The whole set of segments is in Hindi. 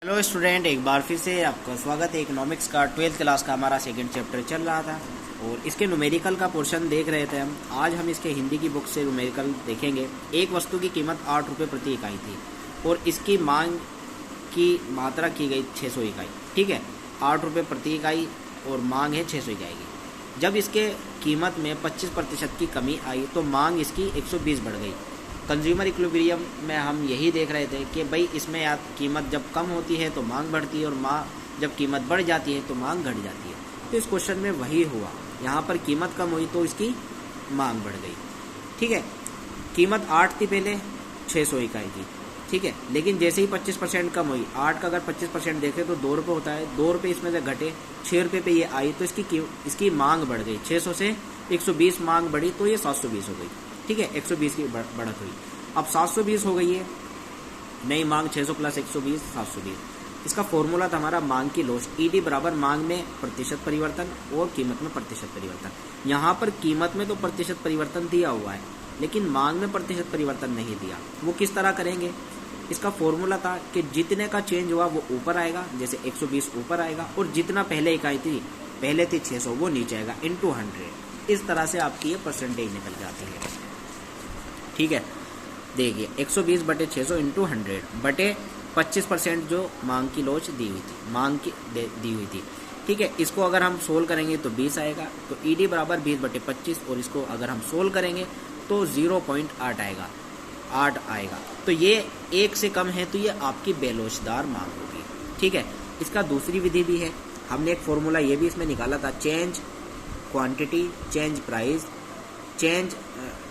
हेलो स्टूडेंट, एक बार फिर से आपका स्वागत है। इकोनॉमिक्स का 12th क्लास का हमारा सेकंड चैप्टर चल रहा था और इसके न्यूमेरिकल का पोर्शन देख रहे थे हम। आज हम इसके हिंदी की बुक से न्यूमेरिकल देखेंगे। एक वस्तु की कीमत 8 रुपये प्रति इकाई थी और इसकी मांग की मात्रा की गई 600 इकाई। ठीक है, 8 रुपये प्रति इकाई और मांग है 600 इकाई की। जब इसके कीमत में 25% की कमी आई तो मांग इसकी 120 बढ़ गई। कंज्यूमर इक्विलिब्रियम में हम यही देख रहे थे कि भाई इसमें या कीमत जब कम होती है तो मांग बढ़ती है और जब कीमत बढ़ जाती है तो मांग घट जाती है। तो इस क्वेश्चन में वही हुआ, यहाँ पर कीमत कम हुई तो इसकी मांग बढ़ गई। ठीक है, कीमत 8 थी पहले 600 इकाई की। ठीक है, लेकिन जैसे ही 25% कम हुई, 8 का अगर 25% देखें तो 2 रुपये होता है। 2 रुपये इसमें से घटे, 6 रुपये पे ये आई तो इसकी मांग बढ़ गई। 600 से 120 मांग बढ़ी तो ये 720 हो गई। ठीक है, 120 की बढ़त हुई। अब 720 हो गई है नई मांग। 600 प्लस 120 720। इसका फॉर्मूला था हमारा मांग की लॉस। ईडी बराबर मांग में प्रतिशत परिवर्तन और कीमत में प्रतिशत परिवर्तन। यहाँ पर कीमत में तो प्रतिशत परिवर्तन दिया हुआ है लेकिन मांग में प्रतिशत परिवर्तन नहीं दिया। वो किस तरह करेंगे? इसका फॉर्मूला था कि जितने का चेंज हुआ वो ऊपर आएगा, जैसे 120 ऊपर आएगा और जितना पहले इकाई थी, पहले थी 600, वो नीचे आएगा इंटू 100। इस तरह से आपकी ये परसेंटेज निकल जाती है। ठीक है, देखिए 120 बटे 600 इंटू 100 बटे 25% जो मांग की लॉस दी हुई थी, मांग की दी हुई थी। ठीक है, इसको अगर हम सोल्व करेंगे तो 20 आएगा। तो ईडी बराबर 20 बटे 25 और इसको अगर हम सोल्व करेंगे तो 0.8 आएगा, 8 आएगा। तो ये 1 से कम है तो ये आपकी बेलोचदार मांग होगी। ठीक है, इसका दूसरी विधि भी है। हमने एक फॉर्मूला ये भी इसमें निकाला था, change quantity change price, change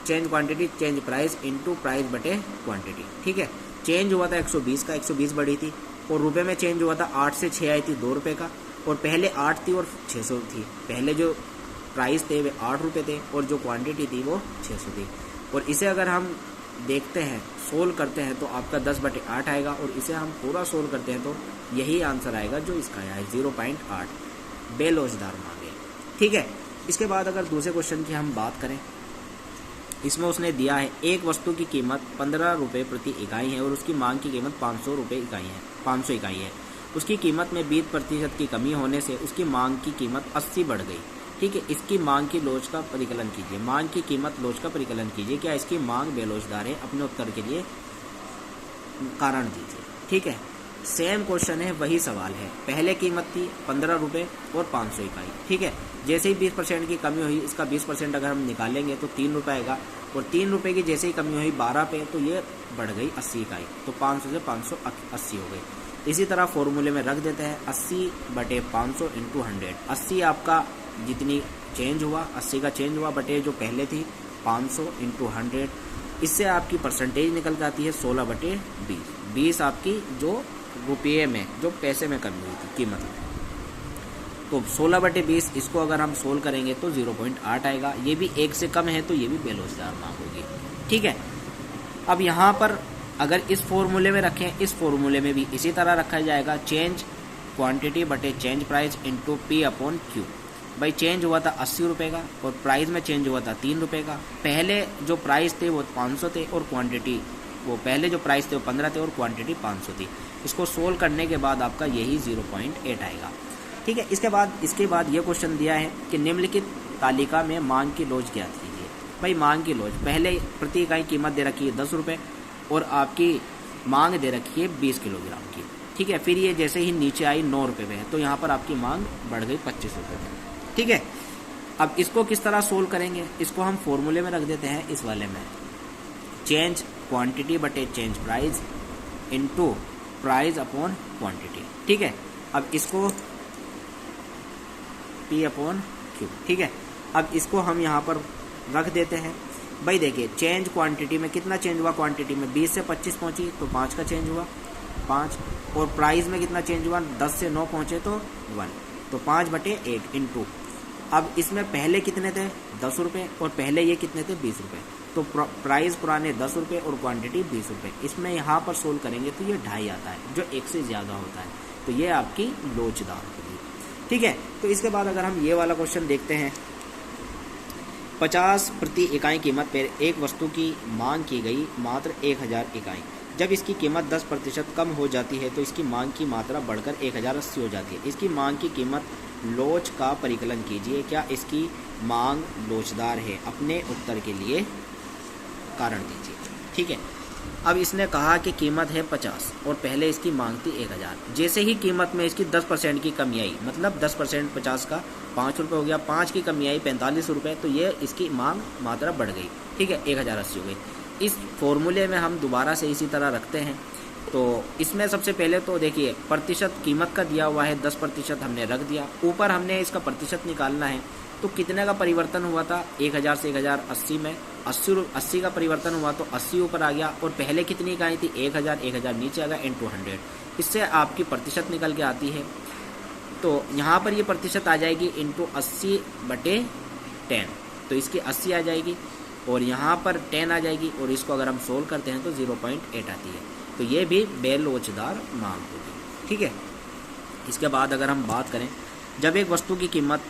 quantity change price into price बटे क्वांटिटी। ठीक है, चेंज हुआ था 120 का, 120 बढ़ी थी और रुपए में चेंज हुआ था। 8 से 6 आई थी 2 रुपये का और पहले 8 थी और 600 थी। पहले जो प्राइस थे वे 8 रुपये थे और जो क्वांटिटी थी वो 600 थी। और इसे अगर हम देखते हैं, सोल्व करते हैं तो आपका 10 बटे 8 आएगा और इसे हम पूरा सोल्व करते हैं तो यही आंसर आएगा जो इसका है 0.8 बेलोचदार मांग है। ठीक है, इसके बाद अगर दूसरे क्वेश्चन की हम बात करें, इसमें उसने दिया है एक वस्तु की कीमत 15 रुपये प्रति इकाई है और उसकी मांग की कीमत 500 रुपये इकाई है, 500 इकाई है। उसकी कीमत में 20% की कमी होने से उसकी मांग की कीमत 80 बढ़ गई। ठीक है, इसकी मांग की लोच का परिकलन कीजिए। मांग की कीमत लोच का परिकलन कीजिए। क्या इसकी मांग बेलोचदार है? अपने उत्तर के लिए कारण दीजिए। ठीक है, सेम क्वेश्चन है, वही सवाल है। पहले कीमत थी 15 रुपये और 500 इकाई। ठीक है, जैसे ही 20% की कमी हुई, इसका 20% अगर हम निकालेंगे तो 3 रुपये आएगा और 3 रुपये की जैसे ही कमी हुई 12 पे तो ये बढ़ गई 80 इकाई। तो 500 से 580 हो गई। इसी तरह फॉर्मूले में रख देते हैं 80 बटे 500 इंटू 100। 80 आपका जितनी चेंज हुआ, 80 का चेंज हुआ बटे जो पहले थी 500 इंटू 100। इससे आपकी परसेंटेज निकल जाती है 16 बटे 20। 20 आपकी जो रुपये में, जो पैसे में कमी हुई थी कीमत में। तो 16 बटे 20 इसको अगर हम सोल्व करेंगे तो 0.8 आएगा। ये भी 1 से कम है तो ये भी बेलोचदार मांग होगी। ठीक है, अब यहाँ पर अगर इस फॉर्मूले में रखें, इस फॉर्मूले में भी इसी तरह रखा जाएगा, चेंज क्वांटिटी बटे चेंज प्राइस इंटू P/Q। भाई चेंज हुआ था 80 रुपये का और प्राइस में चेंज हुआ था 3 रुपये का। पहले जो प्राइस थे वो 500 थे और क्वांटिटी, वो पहले जो प्राइस थे वो 15 थे और क्वांटिटी 500 थी। इसको सोल्व करने के बाद आपका यही 0.8 आएगा। ठीक है, इसके बाद ये क्वेश्चन दिया है कि निम्नलिखित तालिका में मांग की लोच ज्ञात कीजिए। भाई मांग की लोच, पहले प्रति इकाई कीमत दे रखी है 10 रुपये और आपकी मांग दे रखी है 20 किलोग्राम की। ठीक है, फिर ये जैसे ही नीचे आई 9 रुपये में तो यहाँ पर आपकी मांग बढ़ गई 25 रुपये में। ठीक है, अब इसको किस तरह सोल्व करेंगे? इसको हम फॉर्मूले में रख देते हैं, इस वाले में, चेंज क्वांटिटी बटे change price into price upon quantity. ठीक है, अब इसको P/Q। ठीक है, अब इसको हम यहाँ पर रख देते हैं। भाई देखिए, चेंज क्वांटिटी में कितना चेंज हुआ? क्वांटिटी में 20 से 25 पहुंची तो 5 का चेंज हुआ, 5। और प्राइस में कितना चेंज हुआ? 10 से 9 पहुंचे तो 1, तो 5 बटे 1 इंटू। अब इसमें पहले कितने थे? 10 रुपये और पहले ये कितने थे? 20 रुपये। तो प्राइस पुराने 10 रुपये और क्वांटिटी 20 रुपये। इसमें यहाँ पर सोल्व करेंगे तो ये 2.5 आता है, जो 1 से ज़्यादा होता है। तो ये आपकी लोचदार होगी। ठीक है, तो इसके बाद अगर हम ये वाला क्वेश्चन देखते हैं, 50 प्रति इकाई कीमत पर एक वस्तु की मांग की गई मात्र 1000 इकाई। जब इसकी कीमत 10% कम हो जाती है तो इसकी मांग की मात्रा बढ़कर 1080 हो जाती है। इसकी मांग की कीमत लोच का परिकलन कीजिए, क्या इसकी मांग लोचदार है? अपने उत्तर के लिए कारण दीजिए। ठीक है, अब इसने कहा कि कीमत है 50 और पहले इसकी मांग थी 1000। जैसे ही कीमत में इसकी 10% की कमी आई, मतलब 10% 50 का 5 रुपये हो गया, 5 की कमी आई 45 रुपये, तो ये इसकी मांग मात्रा बढ़ गई। ठीक है, 1080 हो गई। इस फॉर्मूले में हम दोबारा से इसी तरह रखते हैं। तो इसमें सबसे पहले तो देखिए प्रतिशत कीमत का दिया हुआ है, 10% हमने रख दिया, ऊपर हमने इसका प्रतिशत निकालना है। तो कितने का परिवर्तन हुआ था? 1000 से 1080 में 80 का परिवर्तन हुआ, तो 80 ऊपर आ गया। और पहले कितनी इकाई थी? 1000 नीचे आ गया इंटू 100। इससे आपकी प्रतिशत निकल के आती है। तो यहाँ पर ये प्रतिशत आ जाएगी इंटू 80/10, तो इसकी 80 आ जाएगी और यहाँ पर 10 आ जाएगी, और इसको अगर हम सोल्व करते हैं तो 0.8 आती है। तो ये भी बेलोचदार मांग होगी। ठीक है, इसके बाद अगर हम बात करें, जब एक वस्तु की कीमत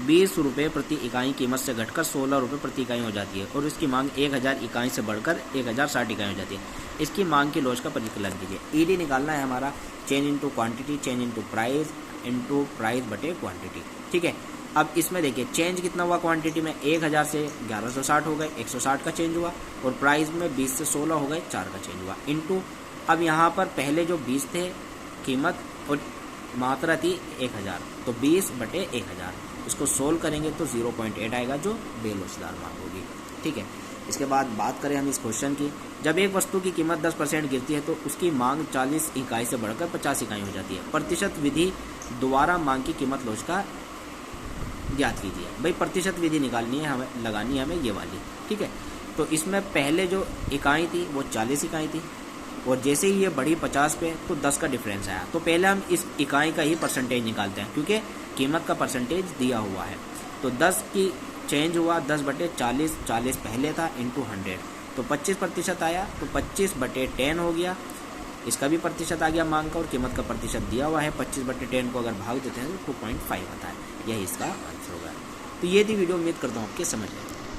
20 रुपये प्रति इकाई कीमत से घटकर 16 रुपये प्रति इकाई हो जाती है और इसकी मांग 1000 इकाई से बढ़कर 1060 इकाई हो जाती है, इसकी मांग की लोच का परिकलन कीजिए। ईडी निकालना है हमारा, change into quantity, change into price बटे क्वांटिटी। ठीक है, अब इसमें देखिए चेंज कितना हुआ क्वांटिटी में? 1000 से 1160 हो गए, 160 का चेंज हुआ, और प्राइस में 20 से 16 हो गए, 4 का चेंज हुआ, इंटू अब यहाँ पर पहले जो 20 थे कीमत और मात्रा थी 1000, तो 20/1000, इसको सोल्व करेंगे तो 0.8 आएगा, जो बेलोचदार मांग होगी। ठीक है, इसके बाद बात करें हम इस क्वेश्चन की, जब एक वस्तु की कीमत 10% गिरती है तो उसकी मांग 40 इकाई से बढ़कर 50 इकाई हो जाती है। प्रतिशत विधि द्वारा मांग की कीमत लोच का ज्ञात कीजिए। भाई प्रतिशत विधि निकालनी है हमें, लगानी है हमें ये वाली। ठीक है, तो इसमें पहले जो इकाई थी वो 40 इकाई थी, और जैसे ही ये बढ़ी 50 पे तो 10 का डिफरेंस आया। तो पहले हम इस इकाई का ही परसेंटेज निकालते हैं, क्योंकि कीमत का परसेंटेज दिया हुआ है। तो 10 की चेंज हुआ 10/40, 40 पहले था, इंटू 100, तो 25% आया, तो 25/10 हो गया। इसका भी प्रतिशत आ गया मांग का, और कीमत का प्रतिशत दिया हुआ है। 25/10 को अगर भाग देते हैं तो 2.5 आता है, यही इसका आंसर होगा। तो ये थी वीडियो, उम्मीद करता हूँ आपके समझ में।